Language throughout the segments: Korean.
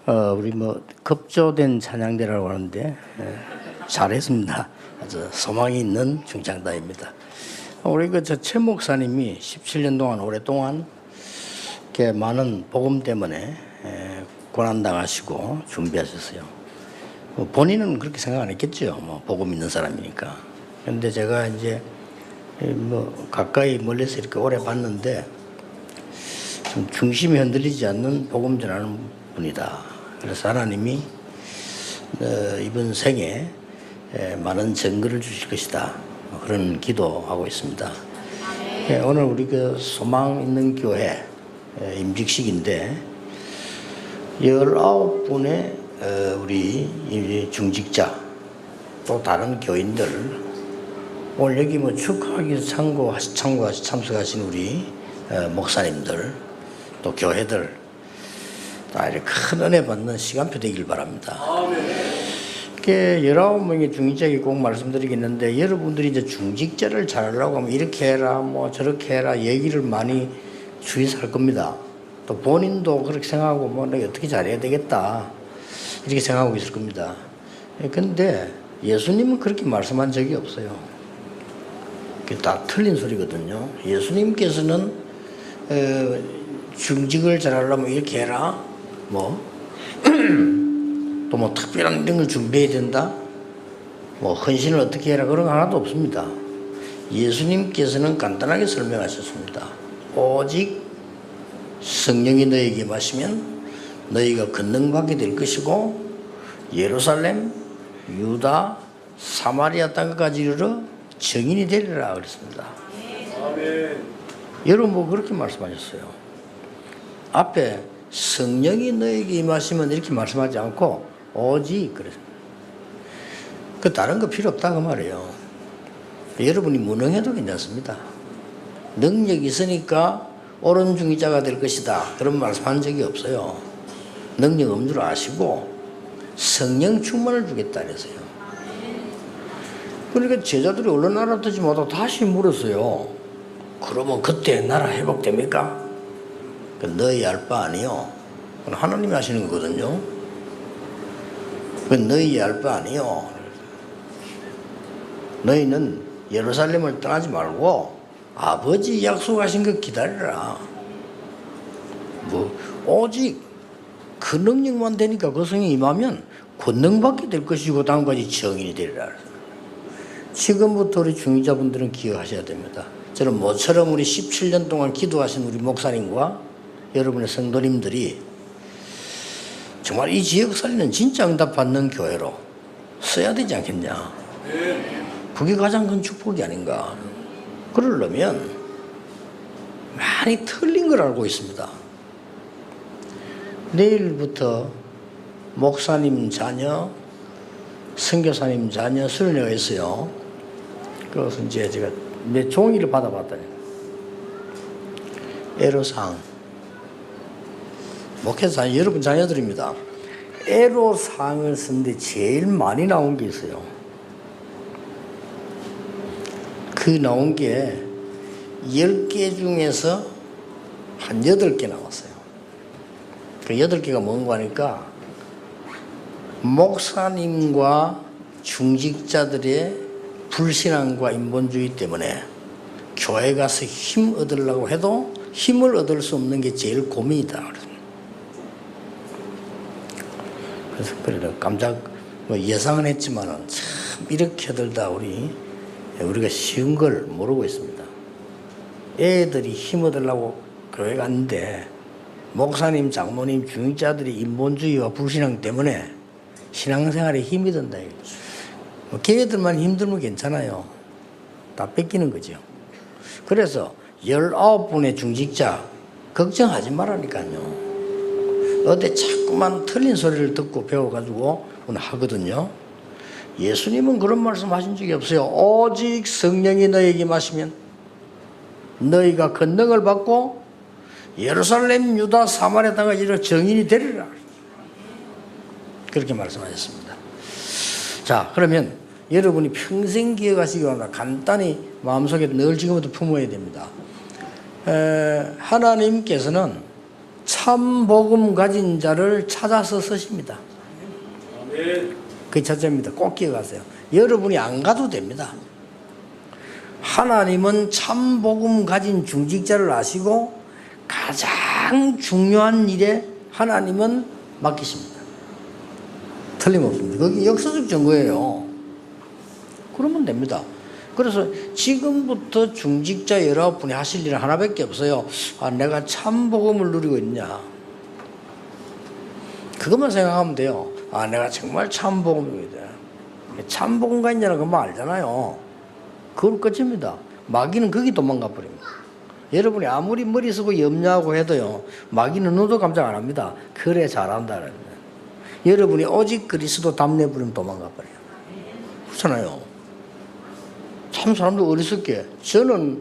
우리 급조된 찬양대라고 하는데 잘했습니다. 아주 소망이 있는 중창단입니다. 우리 최 목사님이 17년 동안 오랫동안 이렇게 많은 복음 때문에 고난당하시고 준비하셨어요. 본인은 그렇게 생각 안 했겠죠. 복음 있는 사람이니까. 그런데 제가 이제 가까이 멀리서 이렇게 오래 봤는데 좀 중심이 흔들리지 않는 복음 전하는 분이다. 그래서 하나님이 이번 생에 많은 증거를 주실 것이다. 그런 기도하고 있습니다. 오늘 우리 소망 있는 교회 임직식인데 19분의 우리 중직자 또 다른 교인들 오늘 여기 축하하기 위해서 참석하신 우리 목사님들 또 교회들 다 이렇게 큰 은혜 받는 시간표 되길 바랍니다. 이렇게 19명의 중직자에게 꼭 말씀드리겠는데 여러분들이 이제 중직자를 잘하려고 하면 이렇게 해라 저렇게 해라 얘기를 많이 주위에서 할 겁니다. 또 본인도 그렇게 생각하고 내가 어떻게 잘해야 되겠다 이렇게 생각하고 있을 겁니다. 근데 예수님은 그렇게 말씀한 적이 없어요. 그게 다 틀린 소리거든요. 예수님께서는 중직을 잘하려면 이렇게 해라 또 특별한 이런 걸 준비해야 된다 헌신을 어떻게 해라 그런 거 하나도 없습니다. 예수님께서는 간단하게 설명하셨습니다. 오직 성령이 너에게 임하시면 너희가 권능받게 될 것이고 예루살렘, 유다, 사마리아 땅까지 이르러 증인이 되리라 그랬습니다. 아멘. 여러분 그렇게 말씀하셨어요. 앞에 성령이 너에게 임하시면 이렇게 말씀하지 않고 오직 그랬습니다. 다른 거 필요 없다 그 말이에요. 여러분이 무능해도 괜찮습니다. 능력이 있으니까 옳은 중직자가 될 것이다 그런 말씀한 적이 없어요. 능력 없는 줄 아시고 성령 충만을 주겠다 그랬어요. 그러니까 제자들이 얼른 알아듣지 못하고 다시 물었어요. 그러면 그때 나라 회복됩니까? 너희 알 바 아니요. 하나님이 하시는 거거든요. 너희 알 바 아니요. 너희는 예루살렘을 떠나지 말고 아버지 약속하신 거 기다려라. 오직 그 능력만 되니까 그 성령이 임하면 권능받게 될 것이고 다음까지 증인이 되리라. 지금부터 우리 중직자분들은 기억하셔야 됩니다. 저는 모처럼 우리 17년 동안 기도하신 우리 목사님과 여러분의 성도님들이 정말 이 지역 살리는 진짜 응답받는 교회로 써야 되지 않겠냐. 그게 가장 큰 축복이 아닌가. 그러려면 많이 틀린 걸 알고 있습니다. 내일부터 목사님 자녀, 선교사님 자녀 수련회가 있어요. 그래서 이제 제가 내 종이를 받아봤더니 애로사항 목회자 여러분 자녀들입니다. 애로사항을 쓰는데 제일 많이 나온 게 있어요. 그 나온 게 10개 중에서 한 8개 나왔어요. 그 8개가 뭔가 하니까 목사님과 중직자들의 불신앙과 인본주의 때문에 교회 가서 힘 얻으려고 해도 힘을 얻을 수 없는 게 제일 고민이다. 그래서 깜짝 예상은 했지만은 참 이렇게 들다 우리가 쉬운 걸 모르고 있습니다. 애들이 힘 얻으려고 교회 갔는데 목사님, 장모님, 중직자들이 인본주의와 불신앙 때문에 신앙생활에 힘이 든다. 걔들만 힘들면 괜찮아요. 다 뺏기는 거죠. 그래서 19분의 중직자 걱정하지 말라니까요. 어디 자꾸만 틀린 소리를 듣고 배워가지고 오늘 하거든요. 예수님은 그런 말씀 하신 적이 없어요. 오직 성령이 너에게 임하시면 너희가 권능을 받고 예루살렘, 유다, 사마리아 땅까지 이르러 증인이 되리라. 그렇게 말씀하셨습니다. 자, 그러면 여러분이 평생 기억하시기 바랍니다. 간단히 마음속에 늘 지금부터 품어야 됩니다. 하나님께서는 참 복음 가진 자를 찾아서 쓰십니다. 아멘. 그게 첫째입니다. 꼭 기억하세요. 여러분이 안 가도 됩니다. 하나님은 참 복음 가진 중직자를 아시고 가장 중요한 일에 하나님은 맡기십니다. 틀림없습니다. 그게 역사적 증거예요. 그러면 됩니다. 그래서 지금부터 중직자 19분이 하실 일은 하나밖에 없어요. 아, 내가 참 복음을 누리고 있냐. 그것만 생각하면 돼요. 아, 내가 정말 참 복음을 누리고 있다. 참 복음가 있냐는 그만 알잖아요. 그걸 끝입니다. 마귀는 거기 도망가 버립니다. 여러분이 아무리 머리 쓰고 염려하고 해도요, 마귀는 눈도 깜짝 안 합니다. 그래 잘한다. 여러분이 오직 그리스도 담내 부리면 도망가 버려요. 그렇잖아요. 참 사람들 어리석게. 저는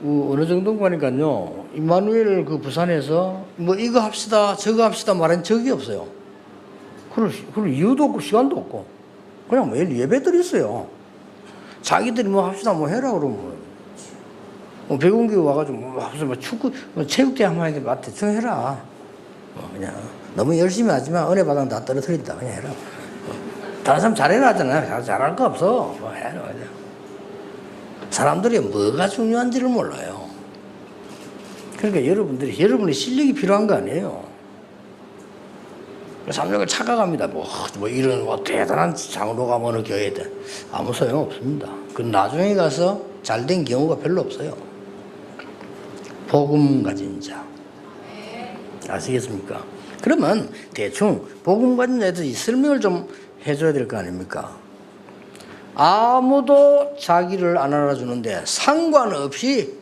어느 정도인가 하니까요, 임마누엘 그 부산에서 뭐 이거 합시다 저거 합시다 말한 적이 없어요. 그럴 이유도 없고 시간도 없고 그냥 매일 예배들 있어요. 자기들이 뭐 합시다 뭐 해라 그러면 뭐 배공교 와가지고 뭐 합시다 뭐 축구 뭐 체육대회 한번 해야 돼. 대충 해라. 그냥 너무 열심히 하지만 은혜 받으면 다 떨어뜨린다. 그냥 해라. 다른 사람 잘해라 하잖아요. 잘할 거 없어. 뭐 해라. 그냥. 사람들이 뭐가 중요한지를 몰라요. 그러니까 여러분의 실력이 필요한 거 아니에요. 삼력을 착각합니다. 뭐 이런 뭐 대단한 장로가 어느 교회든 아무 소용 없습니다. 그 나중에 가서 잘된 경우가 별로 없어요. 복음 가진 자. 아시겠습니까? 그러면 대충 복음 가진 자에 대해서 설명을 좀 해줘야 될 거 아닙니까? 아무도 자기를 안 알아주는데 상관없이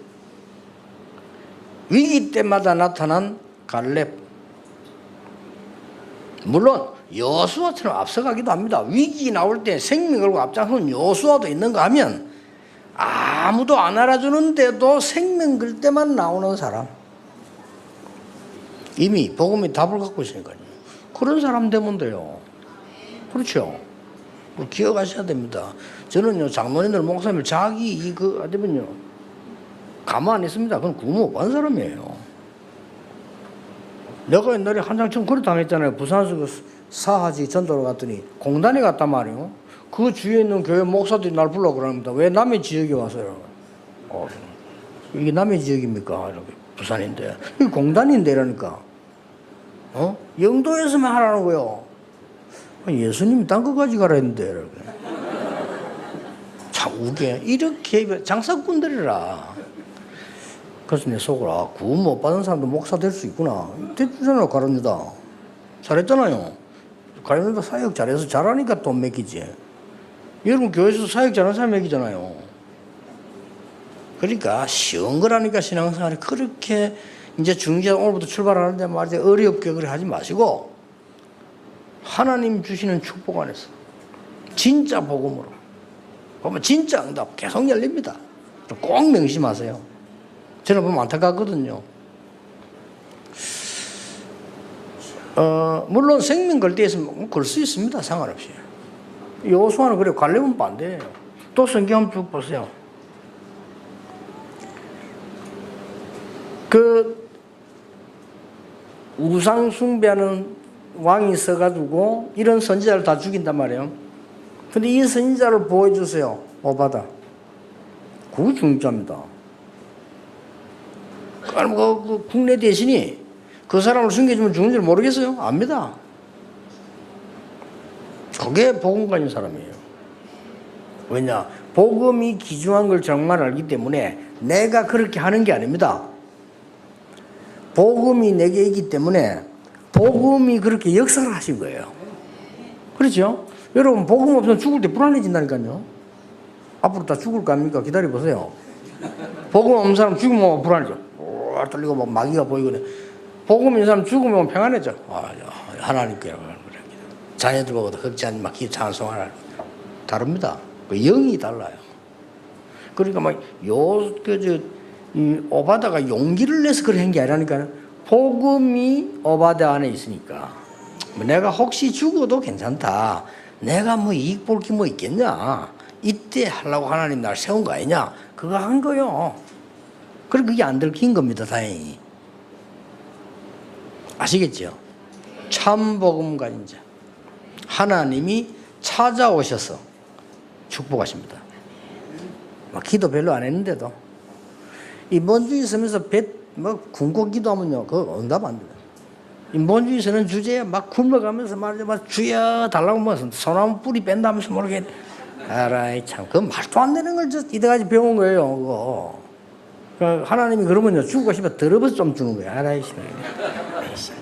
위기 때마다 나타난 갈렙. 물론 여호수아처럼 앞서가기도 합니다. 위기 나올 때 생명 걸고 앞장서는 여호수아도 있는가 하면 아무도 안 알아주는데도 생명 걸 때만 나오는 사람. 이미 복음이 답을 갖고 있으니까요. 그런 사람 되면 돼요. 그렇죠. 기억하셔야 됩니다. 저는요, 장로님들, 목사님들 자기 이거 하면요 가만 안 있습니다. 그건 구원 못 받은 사람이에요. 내가 옛날에 한장처럼 그렇게 당했잖아요. 부산에서 그 사하지 전도로 갔더니 공단에 갔단 말이에요. 그 주위에 있는 교회 목사들이 날 불러 그럽니다. 왜 남의 지역에 와서요? 이게 남의 지역입니까? 이렇게 부산인데. 이게 공단인데 이러니까. 영도에서만 하라는 거요. 예수님이 딴 거까지 가라 했는데. 이렇게. 참 우게. 이렇게 장사꾼들이라. 그래서 내 속으로 구원 못 받은 사람도 목사 될 수 있구나. 됐잖아요. 가릅니다. 잘했잖아요. 가릅니다. 사역 잘해서 잘하니까 돈 맡기지. 여러분 교회에서 사역 잘하는 사람 맡기잖아요. 그러니까 쉬운 거라니까 신앙생활이 그렇게 이제 중지자 오늘부터 출발하는데 말이야 어렵게 그래 하지 마시고 하나님 주시는 축복 안에서 진짜 복음으로 보면 진짜 응답 계속 열립니다. 꼭 명심하세요. 저는 보면 안타깝거든요. 물론 생명 걸 때에서 걸 수 있습니다. 상관없이. 여호수아는 그래 갈렙은 반대예요. 또 성경 한번 쭉 보세요. 그 우상 숭배하는 왕이 써가지고 이런 선지자를 다 죽인단 말이에요. 근데 이 선지자를 보호해 주세요. 오바다. 그거 중자입니다. 그럼 그 국내 대신이 그 사람을 숨겨주면 죽는 줄 모르겠어요? 압니다. 그게 복음 가진 사람이에요. 왜냐? 복음이 기중한 걸 정말 알기 때문에 내가 그렇게 하는 게 아닙니다. 복음이 내게 있기 때문에 복음이 그렇게 역사를 하신 거예요. 그렇죠? 여러분 복음 없으면 죽을 때 불안해진다니까요. 앞으로 다 죽을 거 아닙니까? 기다려보세요. 복음 없는 사람 죽으면 불안해져. 떨리고 막 마귀가 보이거든. 복음 있는 사람 죽으면 평안해져. 하나님께 자녀들 보고도 걱정하지 마. 기 찬송하라. 다릅니다. 그 영이 달라요. 그러니까 이 오바다가 용기를 내서 그런 게 아니라니까. 복음이 오바다 안에 있으니까. 내가 혹시 죽어도 괜찮다. 내가 뭐 이익 볼 게 뭐 있겠냐. 이때 하려고 하나님 날 세운 거 아니냐. 그거 한 거요. 그리고 그게 안 들킨 겁니다. 다행히. 아시겠죠? 참복음 가진 자. 하나님이 찾아오셔서 축복하십니다. 막 기도 별로 안 했는데도 이번 주에 있으면서 굶고 기도하면요, 그거 응답 안 돼요. 이번 주에 있는 주제에 막 굶어가면서 말이죠, 막 주여 달라고 뭐 소나무 뿌리 뺀다면서 모르게, 아라이 참, 그 말도 안 되는 걸 이때까지 배운 거예요, 그거. 그러니까 하나님이 그러면요, 주고 싶어 더러워서 좀 주는 거예요, 아라이 씨.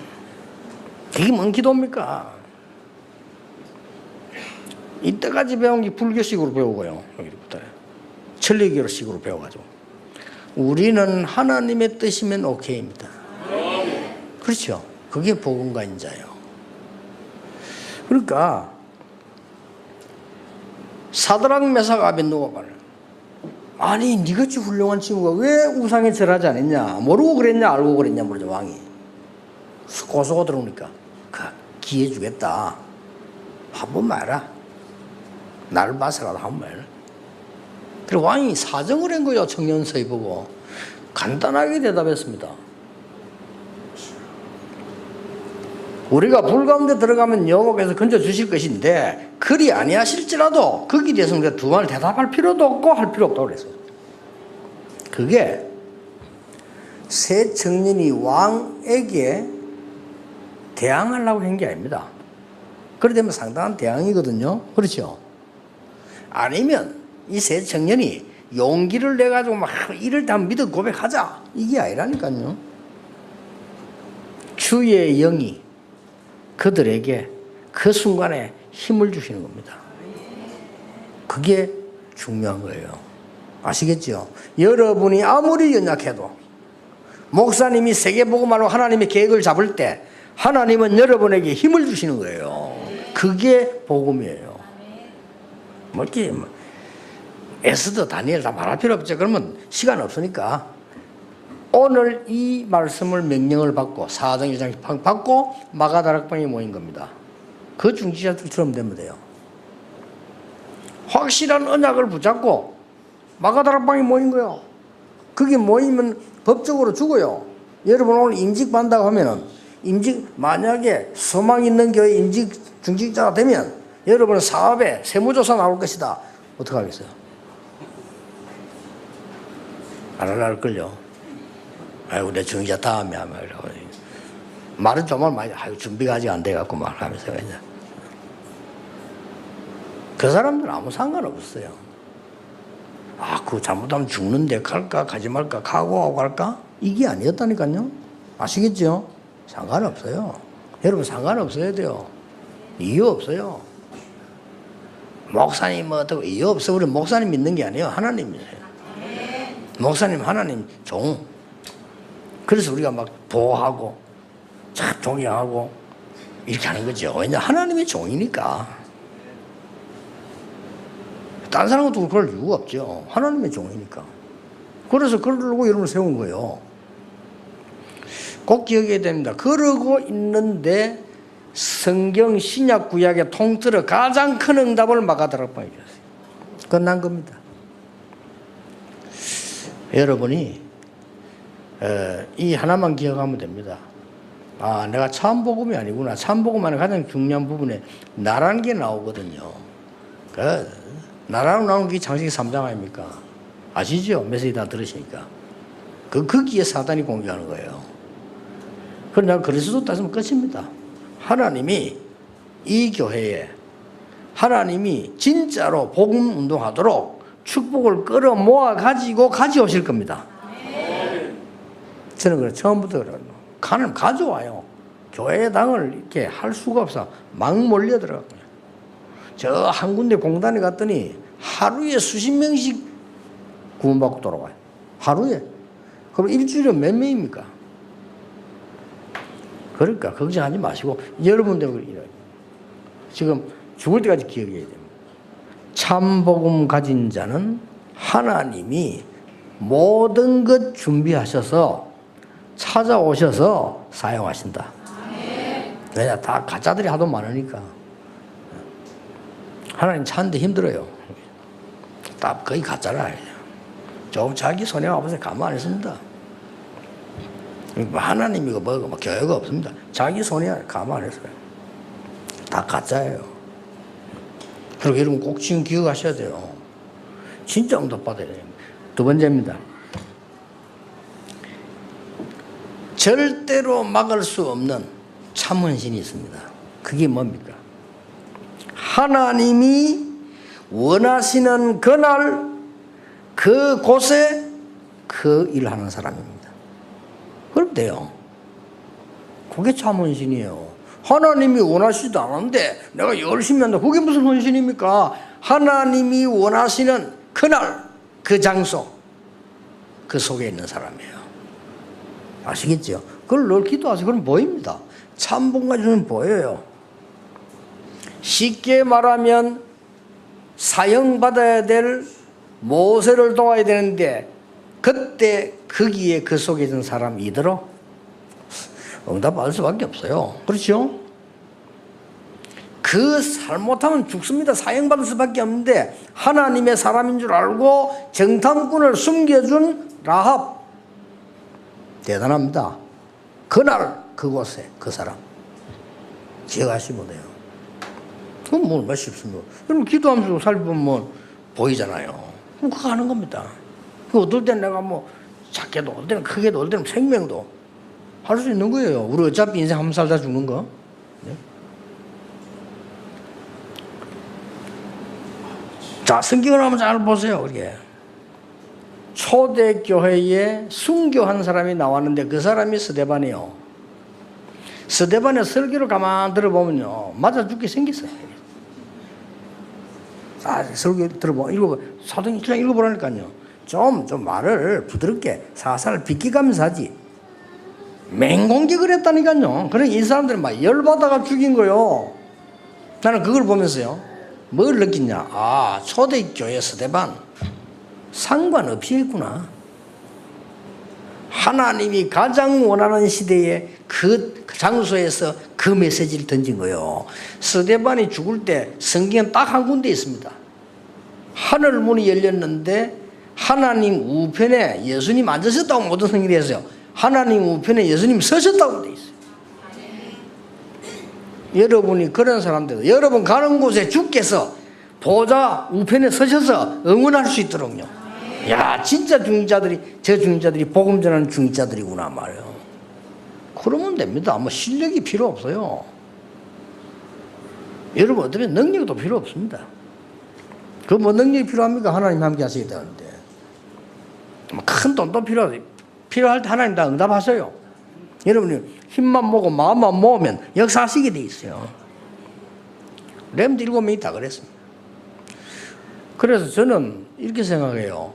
이게 뭔 기도입니까? 이때까지 배운 게 불교식으로 배우고요, 여기부터 천리교식으로 배워가지고. 우리는 하나님의 뜻이면 오케이입니다. 그렇죠? 그게 복음가인 자예요. 그러니까 사드락 메삭 아벤노고가 아니 니같이 훌륭한 친구가 왜 우상에 절하지 않았냐, 모르고 그랬냐 알고 그랬냐 모르죠. 왕이 고소고 들어오니까 기회 주겠다, 한번 말해라, 나를 봐서라도 한번 말해라. 그리고 왕이 사정을 한 거예요. 청년서에 보고 간단하게 대답했습니다. 우리가 불 가운데 들어가면 여호와께서 건져주실 것인데 그리 아니하실지라도 거기에 대해서 우리가 두 말 대답할 필요도 없고 할 필요 없다고 그랬어요. 그게 새 청년이 왕에게 대항하려고 한 게 아닙니다. 그래 되면 상당한 대항이거든요. 그렇죠? 아니면 이 새 청년이 용기를 내가지고 막 이를 다 믿어 고백하자, 이게 아니라니까요. 주의 영이 그들에게 그 순간에 힘을 주시는 겁니다. 그게 중요한 거예요. 아시겠죠? 여러분이 아무리 연약해도 목사님이 세계복음화로 하나님의 계획을 잡을 때 하나님은 여러분에게 힘을 주시는 거예요. 그게 복음이에요. 뭐 이렇게 에스더, 다니엘 다 말할 필요 없죠. 그러면 시간 없으니까 오늘 이 말씀을 명령을 받고 4장 1장 받고 마가다락방에 모인 겁니다. 그 중지자들처럼 되면 돼요. 확실한 언약을 붙잡고 마가다락방에 모인 거예요. 그게 모이면 법적으로 죽어요. 여러분 오늘 임직 받는다고 하면은 만약에 소망 있는 교회 임직 중직자가 되면 여러분은 사업에 세무조사 나올 것이다. 어떻게 하겠어요? 안 할걸요. 아이고 내 중직자 다음에 하면 말은 정말 많이 준비가 아직 안 돼갖고 말하면서 그냥. 그 사람들은 아무 상관없어요. 그거 잘못하면 죽는데 갈까 가지 말까 각오하고 갈까? 이게 아니었다니까요. 아시겠죠? 상관없어요. 여러분 상관없어야 돼요. 이유 없어요. 목사님 뭐 어떻고 이유 없어. 우리 목사님 믿는 게 아니에요. 하나님이에요. 목사님 하나님 종. 그래서 우리가 막 보호하고 참 존경하고 이렇게 하는 거죠. 왜냐 하나님의 종이니까. 딴 사람은 그럴 이유가 없죠. 하나님의 종이니까. 그래서 그러고 여러분을 세운 거예요. 꼭 기억해야 됩니다. 그러고 있는데 성경 신약 구약의 통틀어 가장 큰 응답을 마가다락방에 줬어요. 끝난 겁니다. 여러분이 이 하나만 기억하면 됩니다. 내가 참복음이 아니구나. 참복음만의 가장 중요한 부분에 나라는 게 나오거든요. 나라로 나오는 게 창세기 3장 아닙니까? 아시죠? 메시지 다 들으시니까. 거기에 사단이 공격하는 거예요. 그러나 그리스도 따지면 끝입니다. 하나님이 이 교회에 하나님이 진짜로 복음 운동하도록 축복을 끌어모아 가지고 가져오실 겁니다. 저는 그래 처음부터 그래요. 하나님 가져와요. 교회 당을 이렇게 할 수가 없어. 막 몰려 들어가고요. 저 한 군데 공단에 갔더니 하루에 수십 명씩 구원받고 돌아와요. 하루에. 그럼 일주일에 몇 명입니까? 그러니까 걱정하지 마시고 여러분들 지금 죽을 때까지 기억해야 됩니다. 참복음 가진 자는 하나님이 모든 것 준비하셔서 찾아오셔서 사용하신다. 왜냐 다 가짜들이 하도 많으니까. 하나님 찾는데 힘들어요. 다 거의 가짜라. 조금 자기 손에 와보세요. 가만 안 있습니다. 하나님이고 뭐고 뭐 교회가 없습니다. 자기 손에 감안했어요. 다 가짜예요. 그리고 여러분 꼭 지금 기억하셔야 돼요. 진짜 응답받아야 돼요. 두 번째입니다. 절대로 막을 수 없는 참헌신이 있습니다. 그게 뭡니까? 하나님이 원하시는 그날 그곳에 그 일하는 사람입니다. 그럼 돼요. 그게 참헌신이에요. 하나님이 원하시지도 않은데 내가 열심히 한다. 그게 무슨 헌신입니까? 하나님이 원하시는 그날 그 장소 그 속에 있는 사람이에요. 아시겠죠? 그걸 늘 기도하세요. 그럼 보입니다. 참봉가 주면 보여요. 쉽게 말하면 사형받아야 될 모세를 도와야 되는데 그때 거기에 그 속에 있는 사람이 이대로 응답받을 수밖에 없어요. 그렇죠? 그 잘못하면 죽습니다. 사형받을 수밖에 없는데 하나님의 사람인 줄 알고 정탐꾼을 숨겨준 라합 대단합니다. 그날 그곳에 그 사람 기억하시면 돼요. 그건 뭐 얼마나 쉽습니까? 여러분 기도하면서 살펴보면 뭐 보이잖아요. 그럼 그거 하는 겁니다. 어떨 땐 내가 뭐 작게도 어떨 때는 크게도 어떨 때는 생명도 할 수 있는 거예요. 우리 어차피 인생 한 번 살다 죽는 거. 네? 자, 성경을 한번 잘 보세요. 그게 초대교회에 순교한 사람이 나왔는데 그 사람이 스데반이요. 스데반의 설교를 가만 들어보면요, 맞아 죽게 생겼어요. 설교 들어보면 사도행 1장 읽어보라니까요. 좀 말을 부드럽게 살살 비끼가면서 하지. 맹공격을 했다니까요. 그러니까 이 사람들은 막 열받아가 죽인 거요. 나는 그걸 보면서요, 뭘 느끼냐? 아, 초대교회 스데반 상관없이 했구나. 하나님이 가장 원하는 시대에 그 장소에서 그 메시지를 던진 거예요. 스데반이 죽을 때 성경에 딱 한 군데 있습니다. 하늘 문이 열렸는데 하나님 우편에 예수님 앉으셨다고 모든 성경이 했어요. 하나님 우편에 예수님 서셨다고 돼 있어요. 여러분이 그런 사람들, 여러분 가는 곳에 주께서 보좌 우편에 서셔서 응원할 수 있도록요. 야, 진짜 중직자들이, 저 중직자들이 복음 전하는 중직자들이구나 말이에요. 그러면 됩니다. 뭐 실력이 필요 없어요. 여러분 어쩌면 능력도 필요 없습니다. 그 뭐 능력이 필요합니까? 하나님 함께 하시기 때문에. 큰 돈도 필요할 때 하나님 다 응답하세요. 여러분이 힘만 모고 마음만 모으면 역사하시게 돼 있어요. 렘드 7명이 다 그랬습니다. 그래서 저는 이렇게 생각해요.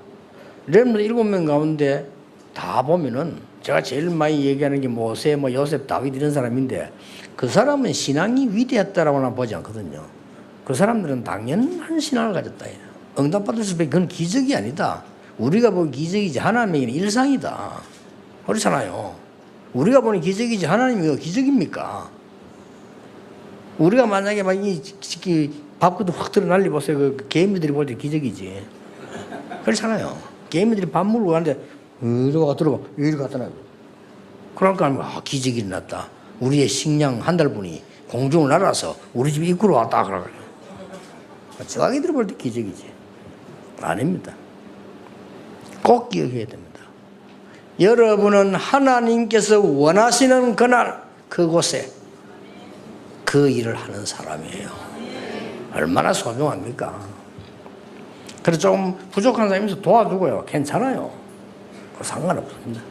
렘드 7명 가운데 다 보면은 제가 제일 많이 얘기하는 게 모세, 요셉, 다윗 이런 사람인데 그 사람은 신앙이 위대했다라고는 보지 않거든요. 그 사람들은 당연한 신앙을 가졌다. 응답받을 수밖에 그건 기적이 아니다. 우리가 보는 기적이지 하나님에게는 일상이다. 그렇잖아요. 우리가 보는 기적이지 하나님이 기적입니까? 우리가 만약에 막 이 밥그릇 확 들어 난리 보세요. 그 개미들이 볼 때 기적이지. 그렇잖아요. 개미들이 밥 물고 가는데 이리가 들어가 이리 갖다 놔. 그러니까 기적이 일어났다. 우리의 식량 한 달분이 공중을 날아서 우리 집 입구로 왔다 그러고. 저아기들이 볼 때 기적이지. 아닙니다. 꼭 기억해야 됩니다. 여러분은 하나님께서 원하시는 그날 그곳에 그 일을 하는 사람이에요. 얼마나 소중합니까? 그래서 좀 부족한 사람이면서 도와주고요. 괜찮아요. 상관없습니다.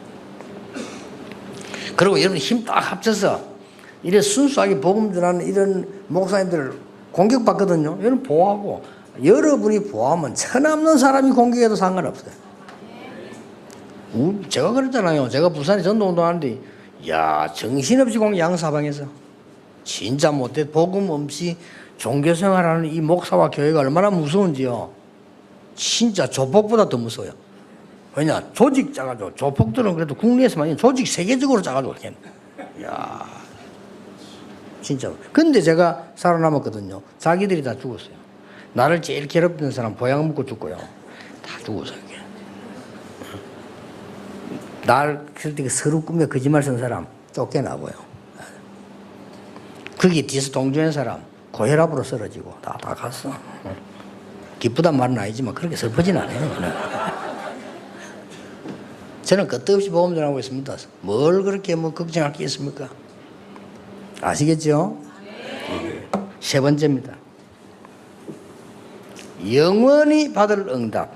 그리고 여러분 힘 딱 합쳐서 이래 순수하게 복음 전하는 이런 목사님들 공격받거든요. 여러분 보호하고, 여러분이 보호하면 천없는 사람이 공격해도 상관없어요. 제가 그랬잖아요. 제가 부산에 전도운동하는데 야, 정신없이 양사방에서 진짜 못해 복음 없이 종교생활하는 이 목사와 교회가 얼마나 무서운지요. 진짜 조폭보다 더 무서워요. 왜냐, 조직 작아져. 조폭들은 그래도 국내에서만 조직 세계적으로 작아져. 야, 진짜. 근데 제가 살아남았거든요. 자기들이 다 죽었어요. 나를 제일 괴롭히는 사람 보약 먹고 죽고요. 다 죽었어요. 날 그때 서로 꾸며 거짓말 쓴 사람 쫓겨나고요. 거기 뒤에서 동조한 사람 고혈압으로 쓰러지고 다 갔어. 기쁘단 말은 아니지만 그렇게 슬프진 않아요. 저는 끝도 없이 복음 전하고 있습니다. 뭘 그렇게 걱정할 게 있습니까? 아시겠죠? 세 번째입니다. 영원히 받을 응답.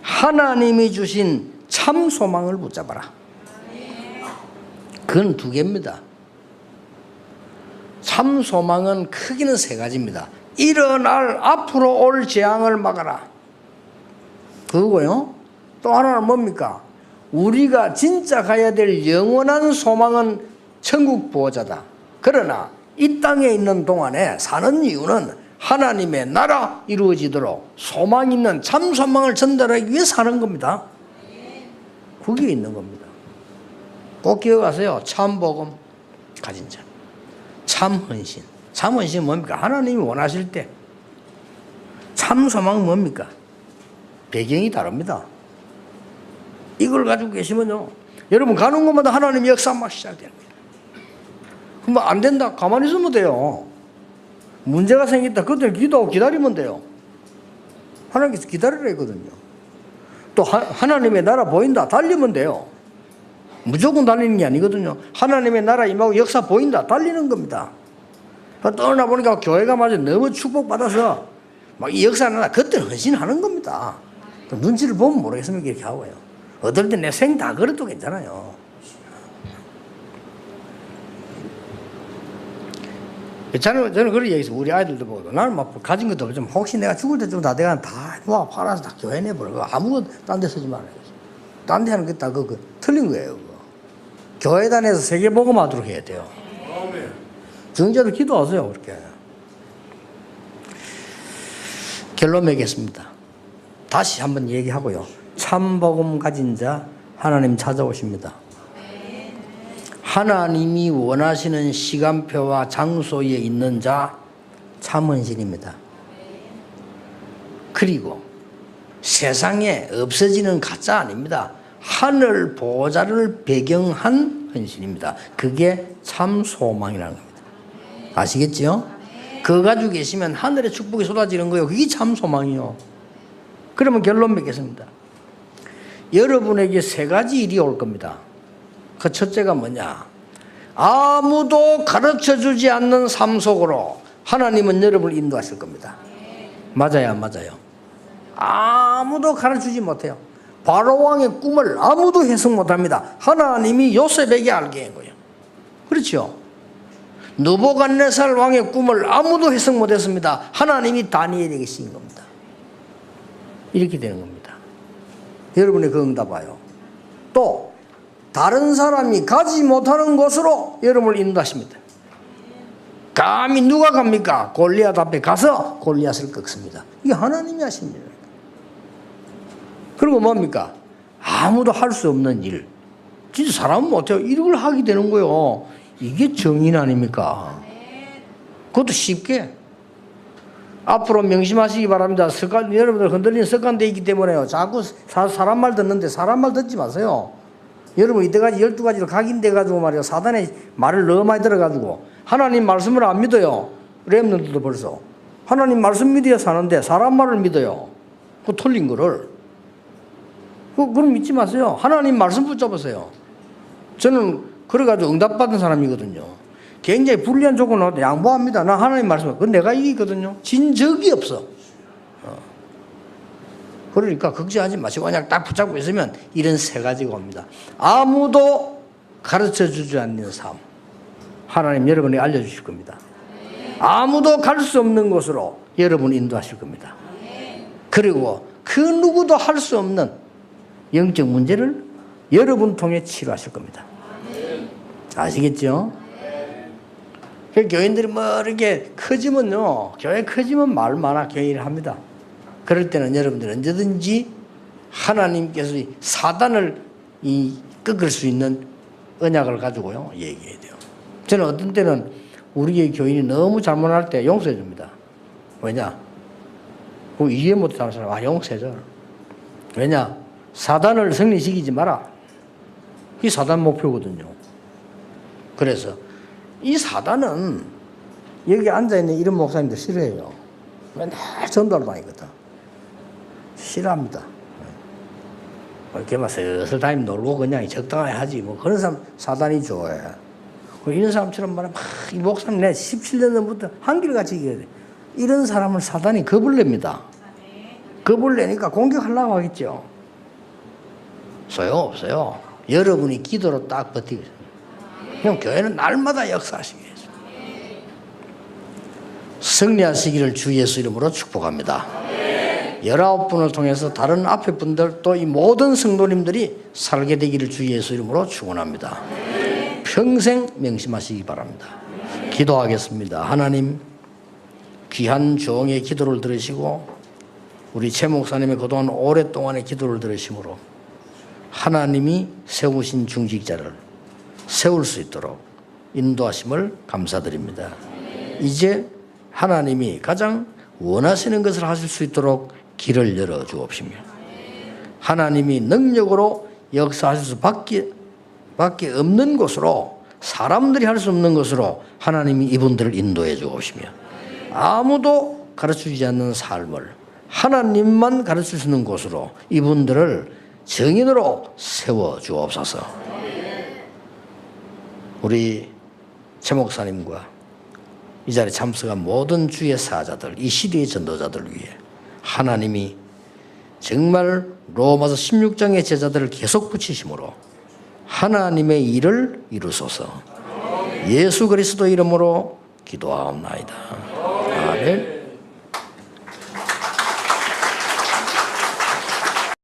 하나님이 주신 참 소망을 붙잡아라. 그건 두 개입니다. 참 소망은 크기는 세 가지입니다. 일어날 앞으로 올 재앙을 막아라. 그거고요. 또 하나는 뭡니까? 우리가 진짜 가야 될 영원한 소망은 천국 보호자다. 그러나 이 땅에 있는 동안에 사는 이유는 하나님의 나라 이루어지도록 소망 있는 참 소망을 전달하기 위해 사는 겁니다. 그게 있는 겁니다. 꼭 기억하세요. 참 복음 가진 자. 참 헌신. 참 헌신은 뭡니까? 하나님이 원하실 때. 참 소망은 뭡니까? 배경이 다릅니다. 이걸 가지고 계시면요, 여러분 가는 곳마다 하나님의 역사 막 시작됩니다. 그럼 안 된다, 가만히 있으면 돼요. 문제가 생겼다, 그때 기도하고 기다리면 돼요. 하나님께서 기다리라 했거든요. 또 하나님의 나라 보인다, 달리면 돼요. 무조건 달리는 게 아니거든요. 하나님의 나라 임하고 역사 보인다, 달리는 겁니다. 떠나 보니까 교회가 맞아 너무 축복받아서 막 이 역사 나라 그때는 헌신하는 겁니다. 눈치를 보면 모르겠습니까? 이렇게 하고요. 어떨 때 내 생 다 걸어도 괜찮아요. 저는 그런 얘기했어요. 우리 아이들도 보고 나는 막 가진 것도 없지만 혹시 내가 죽을 때쯤 다 내가 다 모아 팔아서 다 교회 내버려. 아무것도 딴 데 쓰지 말아요. 딴 데 하는 게 다 그거 틀린 거예요. 그거. 교회 다녀서 세계 복음하도록 해야 돼요. 정자도 기도하세요. 그렇게. 결론 맺겠습니다. 다시 한번 얘기하고요. 참 복음 가진 자 하나님 찾아오십니다. 하나님이 원하시는 시간표와 장소에 있는 자 참 헌신입니다. 그리고 세상에 없어지는 가짜 아닙니다. 하늘 보호자를 배경한 헌신입니다. 그게 참 소망이라는 겁니다. 아시겠지요? 그거 가지고 계시면 하늘의 축복이 쏟아지는 거예요. 그게 참 소망이요. 그러면 결론 맺겠습니다. 여러분에게 세 가지 일이 올 겁니다. 그 첫째가 뭐냐? 아무도 가르쳐주지 않는 삶 속으로 하나님은 여러분을 인도하실 겁니다. 맞아요, 안 맞아요? 아무도 가르쳐주지 못해요. 바로왕의 꿈을 아무도 해석 못합니다. 하나님이 요셉에게 알게 한 거예요. 그렇죠? 느부갓네살 왕의 꿈을 아무도 해석 못했습니다. 하나님이 다니엘에게 씌운 겁니다. 이렇게 되는 겁니다. 여러분의 그 응답 봐요. 또 다른 사람이 가지 못하는 곳으로 여러분을 인도하십니다. 감히 누가 갑니까? 골리앗 앞에 가서 골리앗을 꺾습니다. 이게 하나님이 하신 일입니다. 그리고 뭡니까? 아무도 할 수 없는 일. 진짜 사람은 못해요. 이걸 하게 되는 거예요. 이게 정인 아닙니까? 그것도 쉽게. 앞으로 명심하시기 바랍니다. 습관, 여러분들 흔들리는 습관되어 있기 때문에요. 자꾸 사람 말 듣는데 사람 말 듣지 마세요. 여러분 이때까지 12가지로 각인돼가지고 말이에요. 사단의 말을 너무 많이 들어가지고 하나님 말씀을 안 믿어요. 렘넌트도 벌써. 하나님 말씀 믿어야 사는데 사람 말을 믿어요. 그 틀린 거를. 그럼 믿지 마세요. 하나님 말씀 붙잡으세요. 저는 그래가지고 응답받은 사람이거든요. 굉장히 불리한 조건 나올 때 양보합니다. 나 하나님 말씀, 그건 내가 이기거든요. 진 적이 없어. 그러니까 걱정하지 마시고 그냥 딱 붙잡고 있으면 이런 세 가지가 옵니다. 아무도 가르쳐 주지 않는 삶. 하나님 여러분이 알려주실 겁니다. 아무도 갈 수 없는 곳으로 여러분 인도하실 겁니다. 그리고 그 누구도 할 수 없는 영적 문제를 여러분 통해 치료하실 겁니다. 아시겠죠? 교인들이 뭐 이렇게 커지면요, 교회 커지면 말 많아 교인을 합니다. 그럴 때는 여러분들 언제든지 하나님께서 사단을 꺾을 수 있는 언약을 가지고요 얘기해야 돼요. 저는 어떤 때는 우리의 교인이 너무 잘못할 때 용서해 줍니다. 왜냐? 그 이해 못하는 사람 용서해 줘. 왜냐? 사단을 승리시키지 마라. 이 사단 목표거든요. 그래서 이 사단은 여기 앉아있는 이런 목사님들 싫어해요. 맨날 전도를 다니거든. 싫어합니다. 이렇게 막 슬슬 다니면 놀고 그냥 적당하게 하지. 뭐 그런 사람 사단이 좋아해. 이런 사람처럼 말하면 이 목사님 내 17년 전부터 한결같이 얘기해야 돼. 이런 사람을 사단이 겁을 냅니다. 겁을 내니까 공격하려고 하겠죠. 소용없어요. 여러분이 기도로 딱 버티고 있습니다. 그럼 교회는 날마다 역사하시겠습니다. 승리하시기를 주 예수 이름으로 축복합니다. 19분을 통해서 다른 앞에 분들 또 이 모든 성도님들이 살게 되기를 주 예수 이름으로 축원합니다. 평생 명심하시기 바랍니다. 기도하겠습니다. 하나님, 귀한 종의 기도를 들으시고 우리 최 목사님의 그동안 오랫동안의 기도를 들으심으로 하나님이 세우신 중직자를 세울 수 있도록 인도하심을 감사드립니다. 이제 하나님이 가장 원하시는 것을 하실 수 있도록 길을 열어 주옵시며 하나님이 능력으로 역사하실 수밖에 없는 곳으로, 사람들이 할 수 없는 것으로 하나님이 이분들을 인도해 주옵시며 아무도 가르쳐주지 않는 삶을 하나님만 가르칠 수 있는 곳으로 이분들을 정인으로 세워 주옵소서. 우리 최 목사님과 이 자리에 참석한 모든 주의 사자들, 이 시대의 전도자들을 위해 하나님이 정말 로마서 16장의 제자들을 계속 붙이심으로 하나님의 일을 이루소서. 예수 그리스도 이름으로 기도하옵나이다. 아멘.